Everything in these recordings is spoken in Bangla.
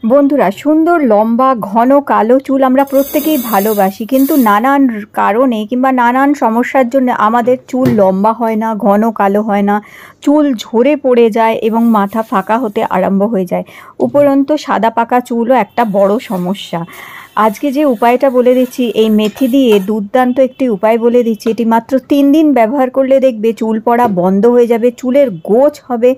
বন্ধুরা, সুন্দর লম্বা ঘন কালো চুল আমরা প্রত্যেকেই ভালোবাসি, কিন্তু নানান কারণে কিংবা নানান সমস্যার জন্য আমাদের চুল লম্বা হয় না, ঘন কালো হয় না, চুল ঝরে পড়ে যায় এবং মাথা ফাঁকা হতে আরম্ভ হয়ে যায়। উপরন্তু সাদা পাকা চুলও একটা বড় সমস্যা। আজকে যে উপায়টা বলে দিচ্ছি, এই মেথি দিয়ে দুর্দান্ত একটি উপায় বলে দিচ্ছি। এটি মাত্র 3 দিন ব্যবহার করলে দেখবে চুল পড়া বন্ধ হয়ে যাবে, চুলের গোছ হবে,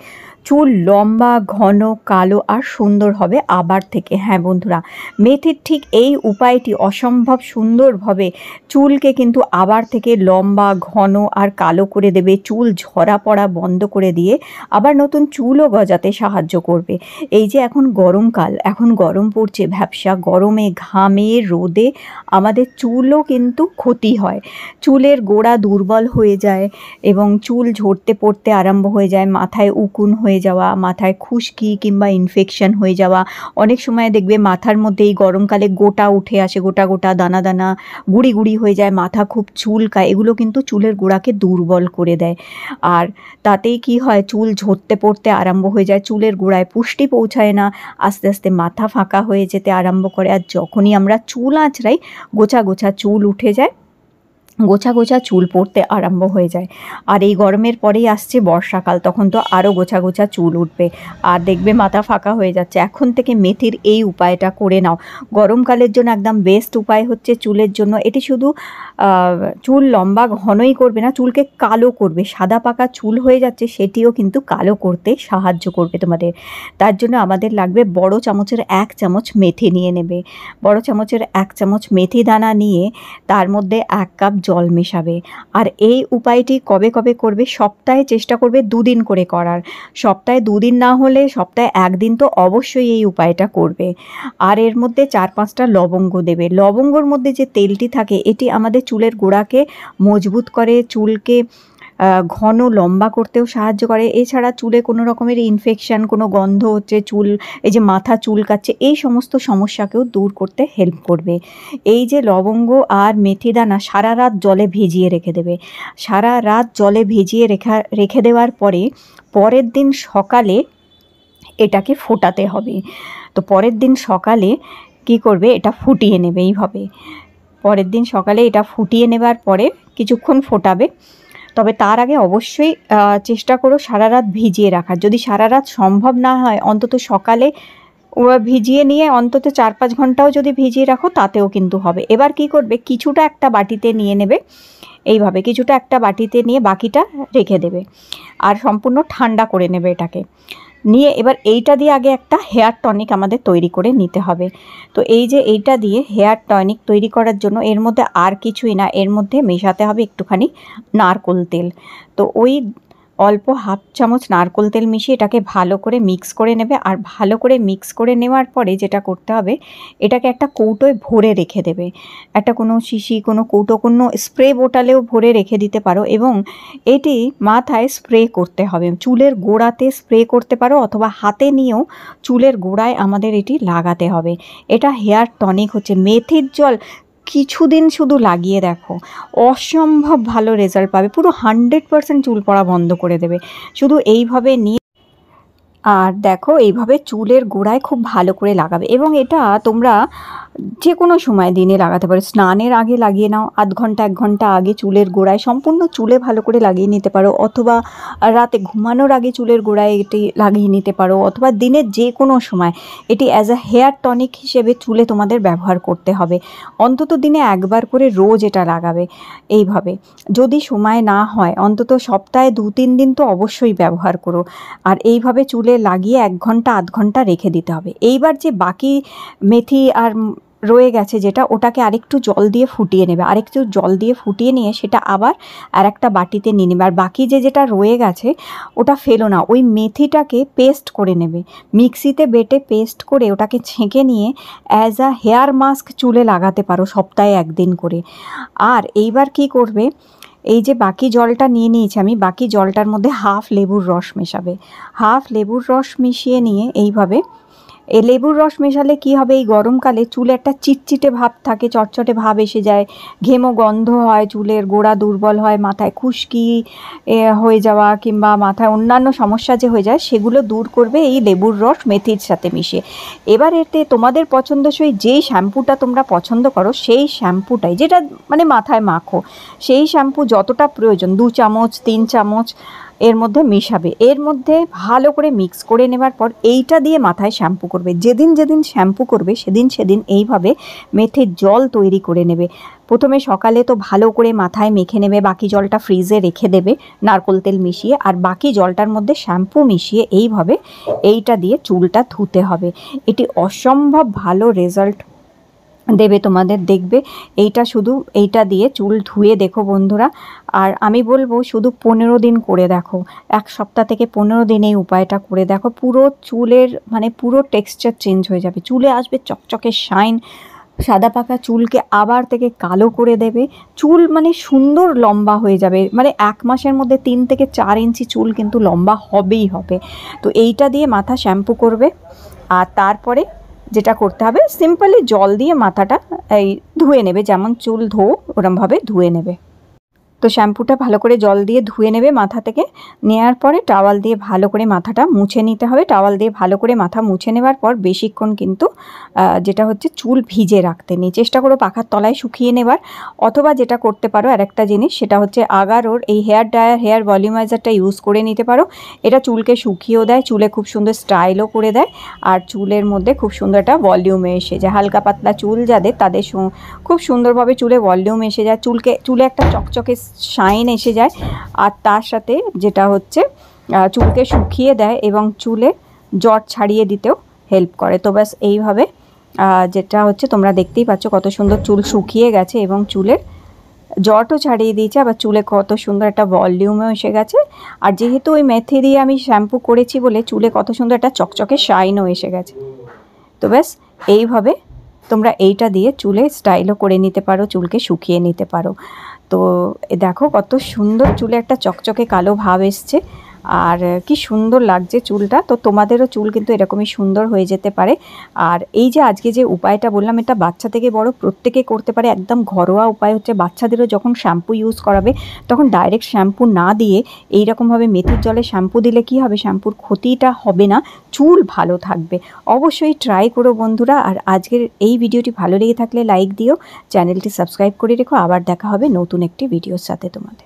চুল লম্বা ঘন কালো আর সুন্দর হবে আবার থেকে। হ্যাঁ বন্ধুরা, মেথির ঠিক এই উপায়টি অসম্ভব সুন্দরভাবে চুলকে কিন্তু আবার থেকে লম্বা ঘন আর কালো করে দেবে, চুল ঝরা পড়া বন্ধ করে দিয়ে আবার নতুন চুলও গজাতে সাহায্য করবে। এই যে এখন গরমকাল, এখন গরম পড়ছে, ভ্যাপসা গরমে ঘামে রোদে আমাদের চুলও কিন্তু ক্ষতি হয়, চুলের গোড়া দুর্বল হয়ে যায় এবং চুল ঝরতে পড়তে আরম্ভ হয়ে যায়, মাথায় উকুন হয়ে যাওয়া, মাথায় খুশকি কিংবা ইনফেকশন হয়ে যাওয়া। অনেক সময় দেখবে মাথার মধ্যে এই গরমকালে গোটা উঠে আসে, গোটা গোটা দানা দানা গুড়ি গুড়ি হয়ে যায়, মাথা খুব চুলকায়। এগুলো কিন্তু চুলের গোড়াকে দুর্বল করে দেয়, আর তাতেই কি হয়, চুল ঝরতে পড়তে আরম্ভ হয়ে যায়, চুলের গোড়ায় পুষ্টি পৌঁছায় না, আস্তে আস্তে মাথা ফাঁকা হয়ে যেতে আরম্ভ করে। আর যখনই আমরা চুল আঁচড়াই গোছা গোছা চুল উঠে যায়, গোছা গোছা চুল পড়তে আরম্ভ হয়ে যায়। আর এই গরমের পরেই আসছে বর্ষাকাল, তখন তো আরও গোছা গোছা চুল উঠবে আর দেখবে মাথা ফাঁকা হয়ে যাচ্ছে। এখন থেকে মেথির এই উপায়টা করে নাও, গরমকালের জন্য একদম বেস্ট উপায় হচ্ছে চুলের জন্য। এটি শুধু চুল লম্বা ঘনই করবে না, চুলকে কালো করবে, সাদা পাকা চুল হয়ে যাচ্ছে সেটিও কিন্তু কালো করতে সাহায্য করবে তোমাদের। তার জন্য আমাদের লাগবে বড় চামচের 1 চামচ মেথি নিয়ে নেবে। বড় চামচের 1 চামচ মেথি দানা নিয়ে তার মধ্যে 1 কাপ জল মেশাবে। আর এই উপায়টি কবে কবে করবে, সপ্তাহে চেষ্টা করবে 2 দিন করে করার। সপ্তাহে 2 দিন না হলে সপ্তাহে 1 দিন তো অবশ্যই এই উপায়টা করবে। আর এর মধ্যে 4-5টা লবঙ্গ দেবে। লবঙ্গর মধ্যে যে তেলটি থাকে এটি আমাদের চুলের গোড়াকে মজবুত করে, চুলকে ঘন লম্বা করতেও সাহায্য করে। এছাড়া চুলে কোনো রকমের ইনফেকশান, কোনো গন্ধ হচ্ছে, চুল এই যে মাথা চুলকাচ্ছে, এই সমস্ত সমস্যাকেও দূর করতে হেল্প করবে। এই যে লবঙ্গ আর মেথি দানা সারা রাত জলে ভিজিয়ে রেখে দেবে। সারা রাত জলে ভিজিয়ে রেখে দেওয়ার পরে পরের দিন সকালে এটাকে ফোটাতে হবে। তো পরের দিন সকালে কি করবে, এটা ফুটিয়ে নেবে এইভাবে। পরের দিন সকালে এটা ফুটিয়ে নেবার পরে কিছুক্ষণ ফোটাবে, তবে তার আগে অবশ্যই চেষ্টা করো সারা রাত ভিজিয়ে রাখার। যদি সারা রাত সম্ভব না হয়, অন্তত সকালে ভিজিয়ে নিয়ে অন্তত 4-5 ঘন্টাও যদি ভিজিয়ে রাখো তাতেও কিন্তু হবে। এবার কি করবে, কিছুটা একটা বাটিতে নিয়ে নেবে, এইভাবে কিছুটা একটা বাটিতে নিয়ে বাকিটা রেখে দেবে আর সম্পূর্ণ ঠান্ডা করে নেবে এটাকে নিয়ে। এবার এইটা দিয়ে আগে একটা হেয়ার টনিক আমাদের তৈরি করে নিতে হবে। তো এই যে এইটা দিয়ে হেয়ার টনিক তৈরি করার জন্য এর মধ্যে আর কিছুই না, এর মধ্যে মেশাতে হবে একটুখানি নারকোল তেল। তো ওই অল্প 1/2 চামচ নারকোল তেল মিশিয়ে এটাকে ভালো করে মিক্স করে নেবে। আর ভালো করে মিক্স করে নেওয়ার পরে যেটা করতে হবে, এটাকে একটা কৌটোয় ভরে রেখে দেবে। একটা কোনো শিশি, কোনো কৌটো, কোনো স্প্রে বোতলেও ভরে রেখে দিতে পারো। এবং এটি মাথায় স্প্রে করতে হবে, চুলের গোড়াতে স্প্রে করতে পারো অথবা হাতে নিয়েও চুলের গোড়ায় আমাদের এটি লাগাতে হবে। এটা হেয়ার টনিক হচ্ছে। মেথির জল কিছুদিন শুধু লাগিয়ে দেখো, অসম্ভব ভালো রেজাল্ট পাবে, পুরো 100% চুল পড়া বন্ধ করে দেবে। শুধু এইভাবে নিয়ে আর দেখো, এইভাবে চুলের গোড়ায় খুব ভালো করে লাগাবে। এবং এটা তোমরা যে কোনো সময় দিনে লাগাতে পারো। স্নানের আগে লাগিয়ে নাও, 1/2 ঘন্টা 1 ঘন্টা আগে চুলের গোড়ায় সম্পূর্ণ চুলে ভালো করে লাগিয়ে নিতে পারো, অথবা রাতে ঘুমানোর আগে চুলের গোড়ায় এটি লাগিয়ে নিতে পারো, অথবা দিনের যে কোনো সময় এটি অ্যাজ আ হেয়ার টনিক হিসেবে চুলে তোমাদের ব্যবহার করতে হবে। অন্তত দিনে 1 বার করে রোজ এটা লাগাবে এইভাবে। যদি সময় না হয় অন্তত সপ্তাহে 2-3 দিন তো অবশ্যই ব্যবহার করো। আর এইভাবে চুলে লাগিয়ে 1 ঘন্টা 1/2 ঘন্টা রেখে দিতে হবে। এইবার যে বাকি মেথি আর রয়ে গেছে যেটা, ওটাকে আরেকটু জল দিয়ে ফুটিয়ে নেবে। আরেকটু জল দিয়ে ফুটিয়ে নিয়ে সেটা আবার আর একটা বাটিতে নিয়ে নেবে। আর বাকি যেটা রয়ে গেছে ওটা ফেলো না, ওই মেথিটাকে পেস্ট করে নেবে, মিক্সিতে বেটে পেস্ট করে ওটাকে ছেঁকে নিয়ে অ্যাজ আ হেয়ার মাস্ক চুলে লাগাতে পারো সপ্তাহে 1 দিন করে। আর এইবার কি করবে, এই যে বাকি জলটা নিয়ে নিয়েছি আমি, বাকি জলটার মধ্যে 1/2 লেবুর রস মেশাবে। 1/2 লেবুর রস মিশিয়ে নিয়ে এইভাবে এই লেবুর রস মেশালে কি হবে, এই গরমকালে চুলে একটা চিটচিটে ভাব থাকে, চটচটে ভাব এসে যায়, ঘেমো গন্ধ হয়, চুলের গোড়া দুর্বল হয়, মাথায় খুশকি হয়ে যাওয়া কিংবা মাথায় অন্যান্য সমস্যা যে হয়ে যায় সেগুলো দূর করবে এই লেবুর রস মেথির সাথে মিশিয়ে। এবার এতে তোমাদের পছন্দসই যেই শ্যাম্পুটা তোমরা পছন্দ করো সেই শ্যাম্পুটাই, যেটা মানে মাথায় মাখো, সেই শ্যাম্পু যতটা প্রয়োজন 2 চামচ 3 চামচ এর মধ্যে মেশাবে। এর মধ্যে ভালো করে মিক্স করে নেবার পর এইটা দিয়ে মাথায় শ্যাম্পু করবে। যেদিন যেদিন শ্যাম্পু করবে সেদিন সেদিন এইভাবে মেথির জল তৈরি করে নেবে। প্রথমে সকালে তো ভালো করে মাথায় মেখে নেবে, বাকি জলটা ফ্রিজে রেখে দেবে নারকোল তেল মিশিয়ে, আর বাকি জলটার মধ্যে শ্যাম্পু মিশিয়ে এইভাবে এইটা দিয়ে চুলটা ধুতে হবে। এটি অসম্ভব ভালো রেজাল্ট দেবে তোমাদের, দেখবে। এইটা দিয়ে চুল ধুয়ে দেখো বন্ধুরা। আর আমি বলবো শুধু 15 দিন করে দেখো, 1 সপ্তাহ থেকে 15 দিন এই উপায়টা করে দেখো, পুরো চুলের মানে পুরো টেক্সচার চেঞ্জ হয়ে যাবে, চুলে আসবে চকচকে শাইন, সাদা পাকা চুলকে আবার থেকে কালো করে দেবে, চুল মানে সুন্দর লম্বা হয়ে যাবে। মানে 1 মাসের মধ্যে 3 থেকে 4 ইঞ্চি চুল কিন্তু লম্বা হবেই হবে। তো এইটা দিয়ে মাথা শ্যাম্পু করবে, আর তারপরে যেটা করতে হবে সিম্পলি জল দিয়ে মাথাটা এই ধুয়ে নেবে, যেমন চুল ধো ওরমভাবে ধুয়ে নেবে। তো শ্যাম্পুটা ভালো করে জল দিয়ে ধুয়ে নেবে মাথা থেকে, নেওয়ার পরে টাওয়াল দিয়ে ভালো করে মাথাটা মুছে নিতে হবে। টাওয়াল দিয়ে ভালো করে মাথা মুছে নেবার পর বেশিক্ষণ কিন্তু যেটা হচ্ছে চুল ভিজে রাখতে নেই, চেষ্টা করো পাখার তলায় শুকিয়ে নেবার। অথবা যেটা করতে পারো আরেকটা জিনিস, সেটা হচ্ছে আগারোর এই হেয়ার ড্রায়ার হেয়ার ভলিউমাইজারটা ইউজ করে নিতে পারো। এটা চুলকে শুকিয়েও দেয়, চুলে খুব সুন্দর স্টাইলও করে দেয়, আর চুলের মধ্যে খুব সুন্দর একটা ভলিউমে এসে যায়। হালকা পাতলা চুল যাদের তাদের খুব সুন্দরভাবে চুলে ভলিউম এসে যায়, চুলে একটা চকচকে শাইন এসে যায়। আর তার সাথে যেটা হচ্ছে চুলকে শুকিয়ে দেয় এবং চুলে জট ছাড়িয়ে দিতেও হেল্প করে। তো ব্যাস এইভাবে যেটা হচ্ছে তোমরা দেখতেই পাচ্ছ কত সুন্দর চুল শুকিয়ে গেছে এবং চুলের জটও ছাড়িয়ে দিয়েছে, আবার চুলে কত সুন্দর একটা ভলিউমও এসে গেছে। আর যেহেতু ওই মেথি দিয়ে আমি শ্যাম্পু করেছি বলে চুলে কত সুন্দর একটা চকচকে শাইনও এসে গেছে। তো ব্যাস এইভাবে তোমরা এইটা দিয়ে চুলে স্টাইলও করে নিতে পারো, চুলকে শুকিয়ে নিতে পারো। তো দেখো কত সুন্দর চুলে একটা চকচকে কালো ভাব এসছে, আর কি সুন্দর লাগছে চুলটা। তো তোমাদেরও চুল কিন্তু এরকমই সুন্দর হয়ে যেতে পারে। আর এই যে আজকে যে উপায়টা বললাম, এটা বাচ্চা থেকে বড় প্রত্যেকে করতে পারে, একদম ঘরোয়া উপায় হচ্ছে। বাচ্চাদেরও যখন শ্যাম্পু ইউজ করাবে তখন ডাইরেক্ট শ্যাম্পু না দিয়ে এইরকমভাবে মেথির জলে শ্যাম্পু দিলে কি হবে, শ্যাম্পুর ক্ষতিটা হবে না, চুল ভালো থাকবে। অবশ্যই ট্রাই করো বন্ধুরা। আর আজকের এই ভিডিওটি ভালো লেগে থাকলে লাইক দিও, চ্যানেলটি সাবস্ক্রাইব করে রেখো। আবার দেখা হবে নতুন একটি ভিডিওর সাথে তোমাদের।